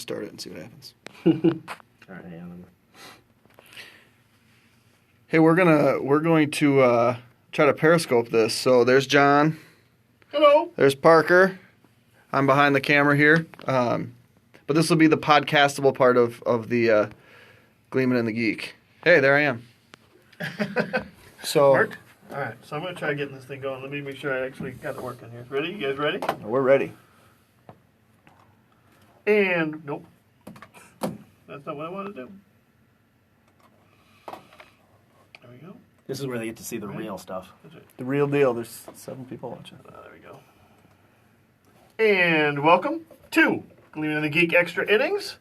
start it and see what happens. All right, yeah. Hey, we're going to try to Periscope this. So there's John. Hello. There's Parker. I'm behind the camera here. But this will be the podcastable part of the Gleeman and the Geek. Hey, there I am. So Worked? All right, so I'm going to try getting this thing going. Let me make sure I actually got it working here. Ready? You guys ready? we're ready. And, nope. That's not what I want to do. There we go. This is where they get to see the real stuff. That's it. The real deal. There's 7 people watching. There we go. And welcome to Gleeman and the Geek Extra Innings.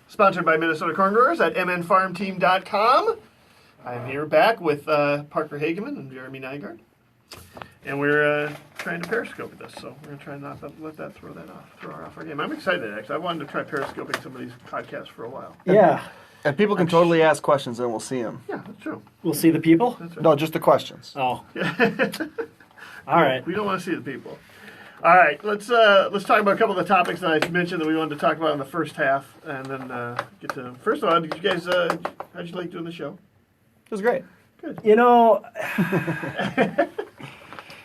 Sponsored by Minnesota Corn Growers at mnfarmteam.com. I'm here back with Parker Hageman and Jeremy Nygaard. And we're trying to Periscope this, so we're going to try not to let that throw off our game. I'm excited, actually. I wanted to try Periscoping some of these podcasts for a while. Yeah. And people can totally ask questions and we'll see them. Yeah, that's true. We'll see the people? That's right. No, just the questions. Oh. All right. We don't want to see the people. All right, let's talk about a couple of the topics that I mentioned that we wanted to talk about in the first half, and then get to them. First of all, did you guys, how'd you like doing the show? It was great. Good. You know, it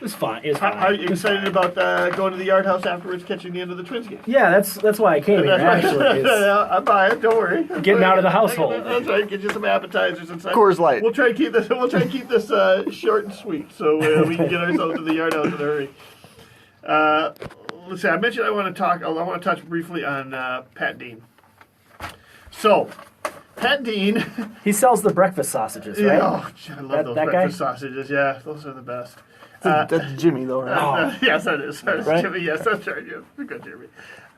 was fine. It was fine. Are you excited about going to the Yard House afterwards, catching the end of the Twins game? Yeah, that's why I came here, actually. I'm buying. Don't worry. Getting out of the household. That's right. Get you some appetizers and stuff. Coors Light. We'll try and keep this. Short and sweet, so we can get ourselves to the Yard House in a hurry. Let's see. I mentioned I want to touch briefly on Pat Dean. So, Pat Dean. He sells the breakfast sausages, right? Oh, I love those breakfast sausages. Yeah, those are the best. That's Jimmy, though, right? Yes, that is. That's Right? Jimmy. Yes, that's right. Yeah, good, Jimmy.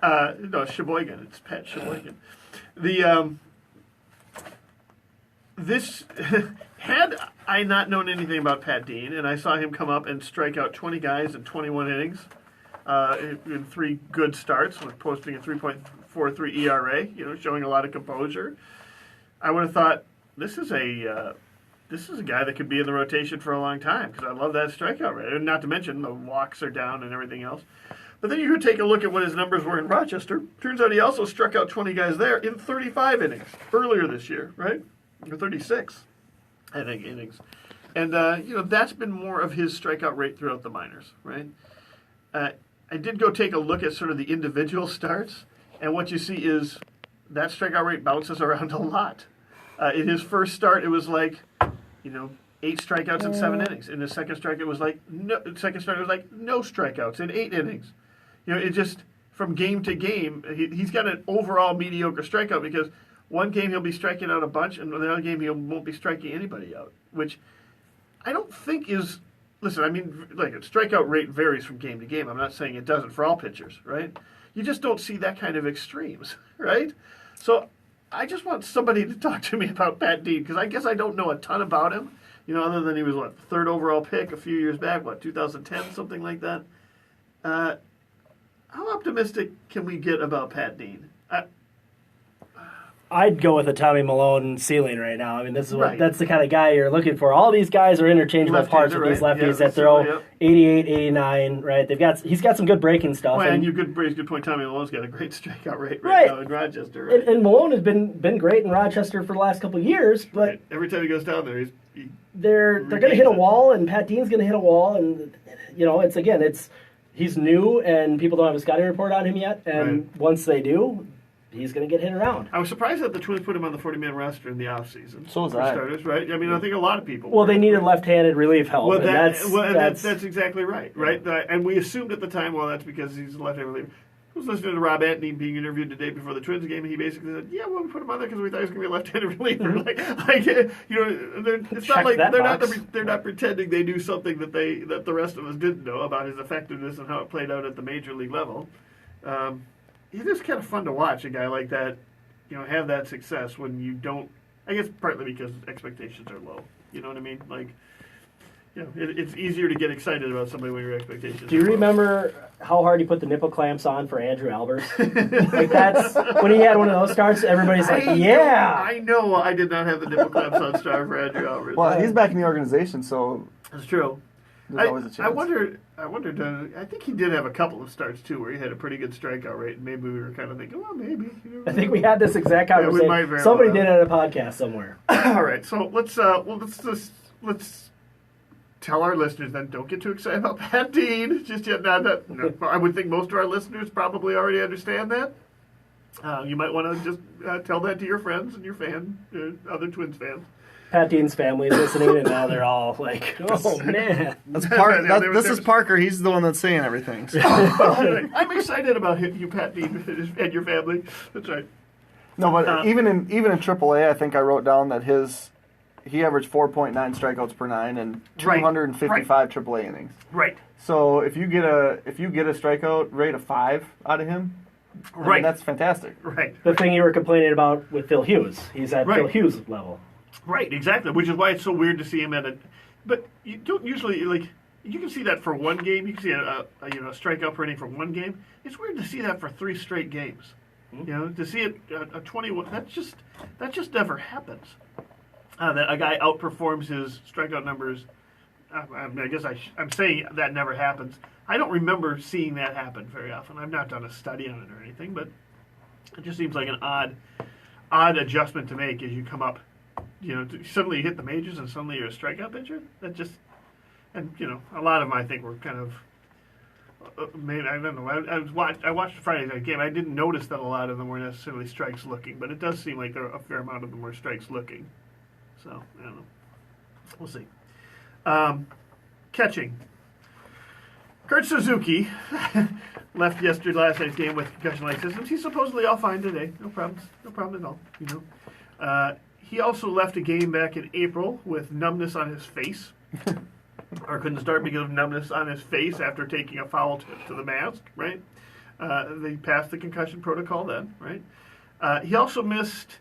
No, Sheboygan. It's Pat Sheboygan. This had I not known anything about Pat Dean, and I saw him come up and strike out 20 guys in 21 innings in 3 good starts, with posting a 3.43 ERA. Showing a lot of composure. I would have thought this is a guy that could be in the rotation for a long time, because I love that strikeout rate. And not to mention the walks are down and everything else. But then you could take a look at what his numbers were in Rochester. Turns out he also struck out 20 guys there in 35 innings earlier this year, right? Or 36, I think, innings. And, that's been more of his strikeout rate throughout the minors, right? I did go take a look at sort of the individual starts, and what you see is that strikeout rate bounces around a lot. In his first start, it was like, 8 strikeouts in 7 innings. In his second start, it was like no strikeouts in 8 innings. It just, from game to game, he's got an overall mediocre strikeout, because one game he'll be striking out a bunch, and the other game he won't be striking anybody out, which I don't think is... Listen, I mean, a strikeout rate varies from game to game. I'm not saying it doesn't for all pitchers, right? You just don't see that kind of extremes, right? So I just want somebody to talk to me about Pat Dean, because I guess I don't know a ton about him, other than he was, the 3rd overall pick a few years back, 2010, something like that. How optimistic can we get about Pat Dean? I'd go with a Tommy Malone ceiling right now. I mean, that's the kind of guy you're looking for. All these guys are interchangeable parts with these lefties that throw 88, 89, right? He's got some good breaking stuff. Well, and you could raise a good point. Tommy Malone's got a great strikeout rate right now in Rochester, right? And Malone has been great in Rochester for the last couple of years, but every time he goes down there, they're going to hit a wall, and Pat Dean's going to hit a wall, and he's new, and people don't have a scouting report on him yet, and once they do, he's going to get hit around. I was surprised that the Twins put him on the 40-man roster in the offseason. So was for I. starters, right? I mean, I think a lot of people. Well, they needed left-handed relief help. Well, and that's exactly right, right? And we assumed at the time, that's because he's a left-handed reliever. I was listening to Rob Antony being interviewed the day before the Twins game, and he basically said, "Yeah, well, we put him on there because we thought he was going to be a left-handed reliever." It's not like they're not pretending they knew something that the rest of us didn't know about his effectiveness and how it played out at the major league level. It is kind of fun to watch a guy like that, have that success when you don't. I guess partly because expectations are low. You know what I mean? It's easier to get excited about somebody when your expectations. Do you remember how hard he put the nipple clamps on for Andrew Albers? That's when he had one of those starts. Everybody's like, "Yeah." I know. I did not have the nipple clamps on star for Andrew Albers. Well, he's back in the organization, so that's true. there's always a chance. I wondered. I think he did have a couple of starts too, where he had a pretty good strikeout rate, and maybe we were kind of thinking, well, maybe. I think we had this exact conversation. might very Somebody well did it on a podcast somewhere. All right, so let's tell our listeners then, don't get too excited about Pat Dean just yet. Now that I would think most of our listeners probably already understand that. You might want to just tell that to your friends and your other Twins fans. Pat Dean's family is listening, and now they're all like, "Oh man!" This is Parker. He's the one that's saying everything. So. I'm excited about you, Pat Dean, and your family. That's right. No, but even in AAA, I think I wrote down that he averaged 4.9 strikeouts per nine and 255 AAA innings. Right. So if you get a strikeout rate of 5 out of him, I mean, that's fantastic. Right. The thing you were complaining about with Phil Hughes, he's at Phil Hughes level. Right, exactly. Which is why it's so weird to see him at but you don't usually you can see that for one game. You can see a strikeout per inning for one game. It's weird to see that for 3 straight games. Mm-hmm. To see it a 21. That just never happens. That a guy outperforms his strikeout numbers. I guess I'm saying that never happens. I don't remember seeing that happen very often. I've not done a study on it or anything, but it just seems like an odd adjustment to make as you come up. Suddenly you hit the majors and suddenly you're a strikeout pitcher. That just, and a lot of them I think were kind of, maybe I don't know. I watched the Friday night game. I didn't notice that a lot of them were necessarily strikes looking, but it does seem like a fair amount of them were strikes looking. So I don't know. We'll see. Catching. Kurt Suzuki left last night's game with concussion-like symptoms. He's supposedly all fine today. No problems. No problem at all. He also left a game back in April with numbness on his face. Or couldn't start because of numbness on his face after taking a foul tip to the mask, right? They passed the concussion protocol then, right? He also missed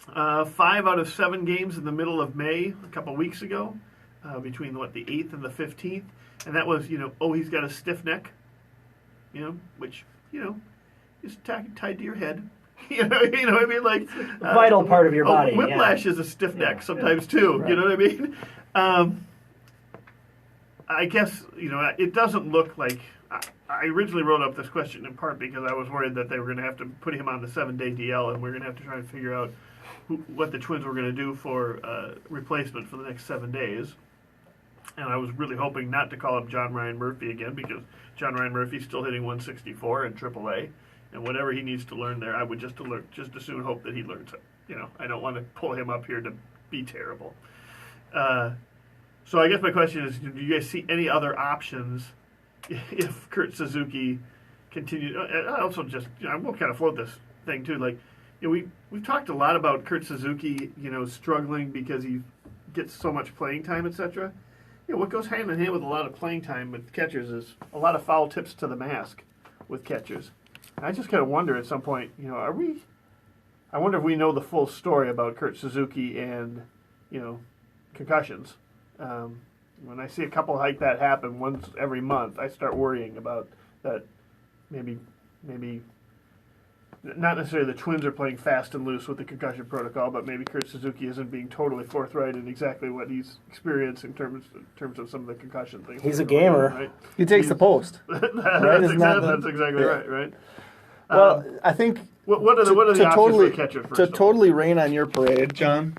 5 out of 7 games in the middle of May a couple weeks ago, between the 8th and the 15th. And that was, he's got a stiff neck, which, is tied to your head. You know what I mean? Like vital part of your body. Whiplash is a stiff neck sometimes too. Right. You know what I mean? I guess it doesn't look like. I originally wrote up this question in part because I was worried that they were going to have to put him on the 7-day DL, and we're going to have to try and figure out what the Twins were going to do for replacement for the next 7 days. And I was really hoping not to call up John Ryan Murphy again because John Ryan Murphy's still hitting 164 in AAA. And whatever he needs to learn there, I would just as soon hope that he learns it. I don't want to pull him up here to be terrible. So I guess my question is, do you guys see any other options if Kurt Suzuki continues? I also just, we'll kind of float this thing too. Like, we've talked a lot about Kurt Suzuki, struggling because he gets so much playing time, etc. What goes hand in hand with a lot of playing time with catchers is a lot of foul tips to the mask with catchers. I just kind of wonder at some point, I wonder if we know the full story about Kurt Suzuki and, concussions. When I see a couple like that happen once every month, I start worrying about that maybe not necessarily the Twins are playing fast and loose with the concussion protocol, but maybe Kurt Suzuki isn't being totally forthright in exactly what he's experienced in terms of some of the concussion things. He's a gamer. Right? He takes the post. That's exactly right. Well, I think what are the options for a catcher first? To totally rain on your parade, John,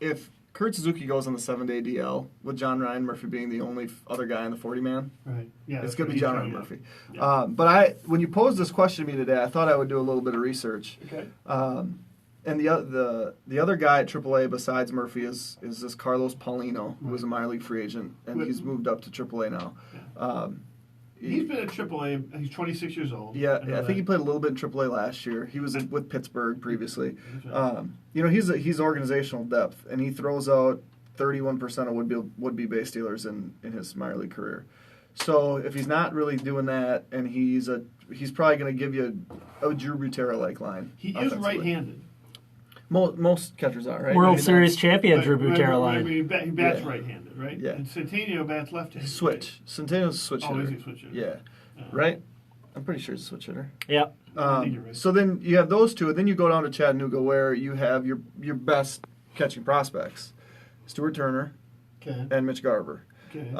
if Kurt Suzuki goes on the 7-day DL, with John Ryan Murphy being the only other guy in the 40-man, right? Yeah, it's going to be John Ryan Murphy. Yeah. But when you posed this question to me today, I thought I would do a little bit of research. Okay. And the other guy at AAA besides Murphy is this Carlos Paulino, who was a minor league free agent, and he's moved up to AAA now. Yeah. He's been at AAA. He's 26 years old. Yeah, I think he played a little bit in AAA last year. He was with Pittsburgh previously. He's organizational depth, and he throws out 31% of would-be base stealers in his minor league career. So if he's not really doing that, and he's probably going to give you a Drew Butera-like line. He is right-handed. Most catchers are, right? World Series champion Drew Butera line. He bats right-handed, right? Yeah. And Centennial bats left-handed. Switch. Centennial's a switch hitter. Is he a switch hitter? Yeah. Right? I'm pretty sure he's a switch hitter. Yeah. I think you're right. So then you have those two, and then you go down to Chattanooga where you have your best catching prospects. Stuart Turner, Okay. and Mitch Garver. Okay.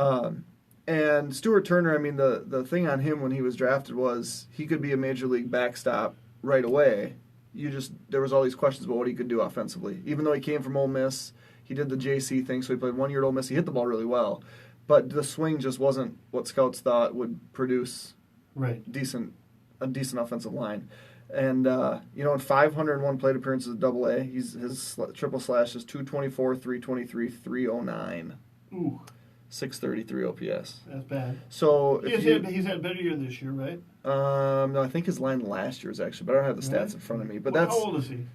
And Stuart Turner, I mean, the thing on him when he was drafted was he could be a major league backstop right away. There was all these questions about what he could do offensively. Even though he came from Ole Miss, he did the JC thing, so he played 1 year at Ole Miss. He hit the ball really well, but the swing just wasn't what scouts thought would produce a decent offensive line. And in 501 plate appearances at AA, his triple slash is 224, 323, 309. Ooh. 633 OPS. That's bad. So he's had a better year this year, right? No, I think his line last year is actually, but I don't have the stats in front of me. But that's how old is he?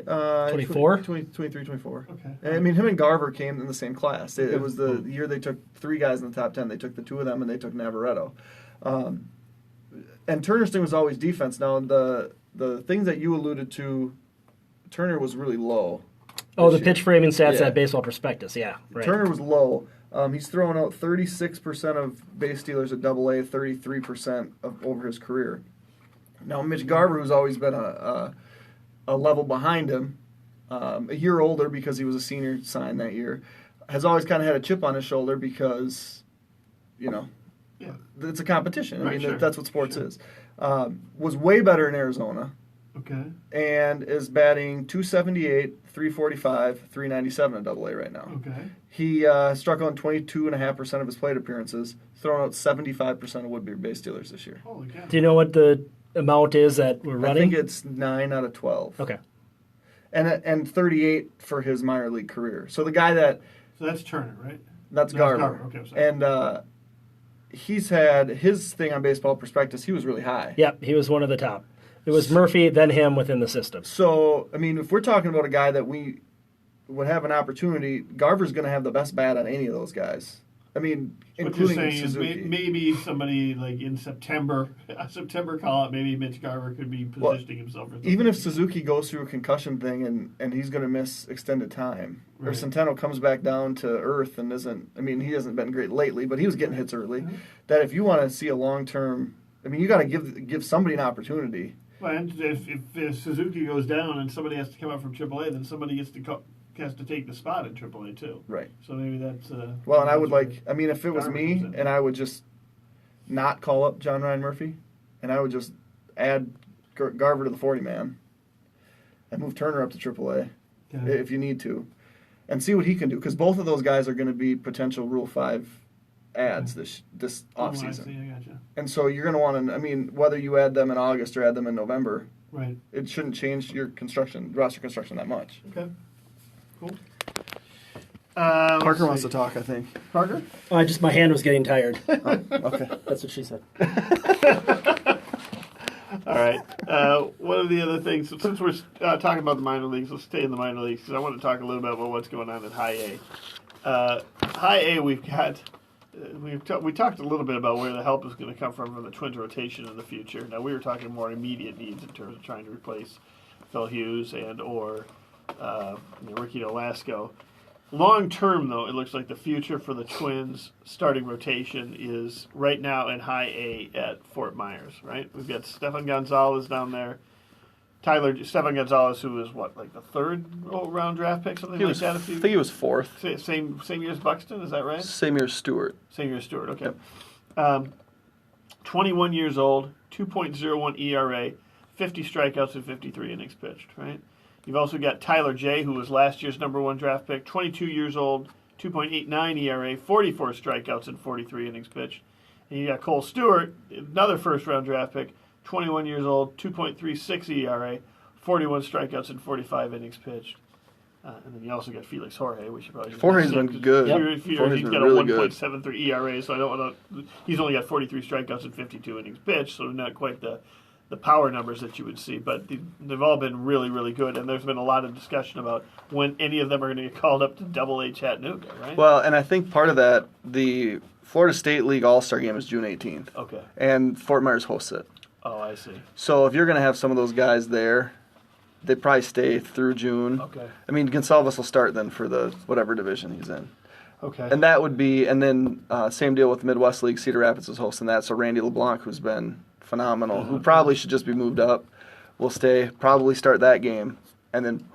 24? 23, 24. Okay. I mean, him and Garver came in the same class. It was the year they took 3 guys in the top 10. They took the 2 of them, and they took Navarretto. And Turner's thing was always defense. Now, the things that you alluded to, Turner was really low. Oh, the pitch framing stats Yeah. at Baseball Prospectus, yeah. Right. Turner was low. He's throwing out 36% of base stealers at AA, 33% over his career. Now, Mitch Garver, who's always been a level behind him, a year older because he was a senior signed that year, has always kind of had a chip on his shoulder because, it's a competition. I mean, that's what sports is. Was way better in Arizona. Okay. And is batting 278, 345, 397 at AA right now. Okay. He struck out 22.5% of his plate appearances, thrown out 75% of would-be base stealers this year. Holy cow. Do you know what the amount is that we're running? I think it's 9 out of 12. Okay. And 38 for his minor league career. So the guy that... So that's Turner, right? That's No, Garver. Garver. Okay, I'm sorry. And he's had his thing on Baseball Prospectus, he was really high. Yep, he was one of the top. It was Murphy, then him within the system. So, I mean, if we're talking about a guy that we would have an opportunity, Garver's going to have the best bat on any of those guys. I mean, What you're including saying Suzuki. is maybe somebody like in September call-up, maybe Mitch Garver could be positioning himself for something. Even if Suzuki goes through a concussion thing and he's going to miss extended time, or Centeno comes back down to earth and he hasn't been great lately, but he was getting hits early, that if you want to see a long-term, I mean, you got to give somebody an opportunity. Well, and if Suzuki goes down and somebody has to come up from AAA, then somebody has to take the spot at AAA too. Right. So maybe that's... well, and I would if it was me, and I would just not call up John Ryan Murphy, and I would just add Garver to the 40-man and move Turner up to AAA if you need to, and see what he can do, because both of those guys are going to be potential Rule 5 adds this offseason. I see, I gotcha. And so you're going to want to, I mean, whether you add them in August or add them in November, right, it shouldn't change your roster construction that much. Okay. Cool. Parker wants to talk, I think. Parker? My hand was getting tired. Okay. That's what she said. All right. One of the other things, since we're talking about the minor leagues, let's stay in the minor leagues because I want to talk a little bit about what's going on in High A. High A, we've got. We talked a little bit about where the help is going to come from the Twins rotation in the future. Now we were talking more immediate needs in terms of trying to replace Phil Hughes and or Ricky Nolasco. Long term, though, it looks like the future for the Twins starting rotation is right now in High A at Fort Myers. Right, we've got Stefan Gonzalez down there. Stefan Gonzalez, who was like the 3rd round draft pick, something like that. I think he was 4th. Same year as Buxton, is that right? Same year as Stewart. Same year as Stewart, okay. Yep. 21 years old, 2.01 ERA, 50 strikeouts and 53 innings pitched, right? You've also got Tyler J., who was last year's #1 draft pick, 22 years old, 2.89 ERA, 44 strikeouts and 43 innings pitched. And you got Cole Stewart, another first-round draft pick, 21 years old, 2.36 ERA, 41 strikeouts and 45 innings pitched. And then you also got Felix Jorge, which you probably Jorge's been good. He's got a really good. 1.73 ERA, so I don't want to. He's only got 43 strikeouts and 52 innings pitched, so not quite the power numbers that you would see. But they've all been really, really good, and there's been a lot of discussion about when any of them are going to get called up to AA Chattanooga, right? Well, and I think part of that, the Florida State League All-Star Game is June 18th. Okay. And Fort Myers hosts it. Oh, I see. So if you're going to have some of those guys there, they probably stay through June. Okay. I mean, Gonsalves will start then for the whatever division he's in. Okay. And that would be, and then same deal with the Midwest League. Cedar Rapids is hosting that. So Randy LeBlanc, who's been phenomenal, who probably should just be moved up, will stay, probably start that game, and then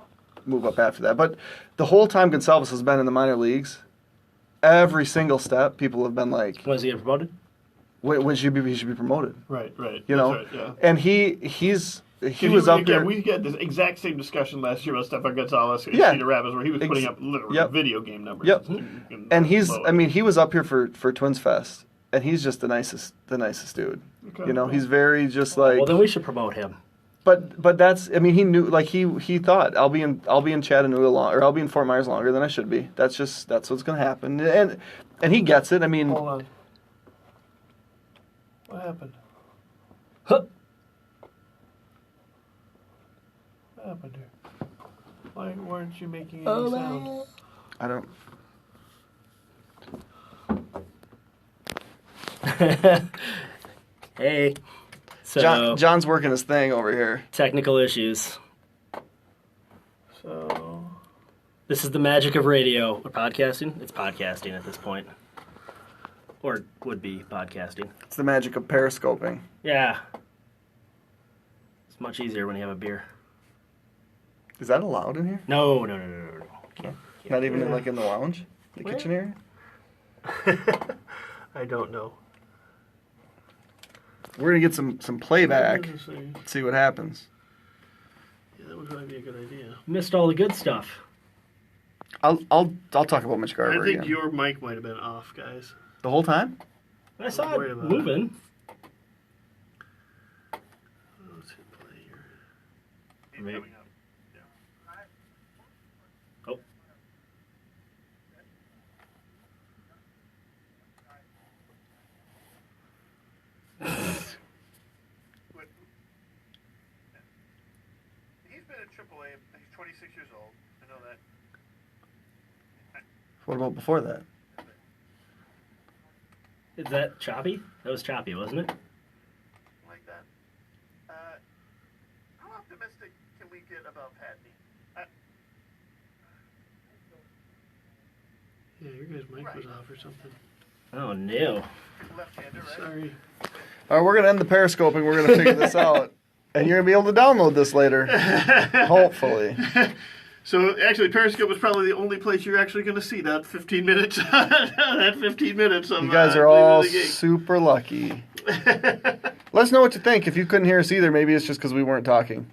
move up after that. But the whole time Gonsalves has been in the minor leagues, every single step, people have been like, When is he get promoted? when should he be promoted? Right. You That's know, right, yeah. and he was up there. We had this exact same discussion last year about Stefan Gonzalez and Yeah. Cedar Rapids, where he was putting up literally Yep. video game numbers. Yep. And he was up here for Twins Fest, and he's just the nicest dude. Okay. You know, he's very just like. Well, then we should promote him. But that's, I mean, he knew, like he thought I'll be in Chattanooga or I'll be in Fort Myers longer than I should be. That's what's gonna happen, and he gets it. I mean, Hold on. What happened? Huh. What happened here? Why weren't you making any sound? I don't. Hey. So, John's working his thing over here. technical issues. So This is the magic of radio. Or podcasting? It's podcasting at this point. Or would be podcasting. It's the magic of periscoping. Yeah. It's much easier when you have a beer. Is that allowed in here? No. Can't. Not even in the lounge, the Where? kitchen area. I don't know. We're gonna get some playback. Let's see. See what happens. Yeah, that would probably be a good idea. Missed all the good stuff. I'll talk about Mitch Garver I think again. your mic might have been off, guys. The whole time. I saw worried it about moving. Let's hit play here. Maybe. Oh. He's been at AAA. He's 26 years old. I know that. What about before that? Is that choppy? That was choppy, wasn't it? Like that. How optimistic can we get about Pat Dean? Yeah, your guys' mic was off or something. Oh, no. Left-hander, right? Sorry. All right, we're gonna end the periscoping. We're gonna figure this out, and you're gonna be able to download this later, hopefully. So actually, Periscope is probably the only place you're actually going to see that 15 minutes. That 15 minutes of You guys are Playing all with the Game. super lucky. Let us know what you think. If you couldn't hear us either, maybe it's just because we weren't talking.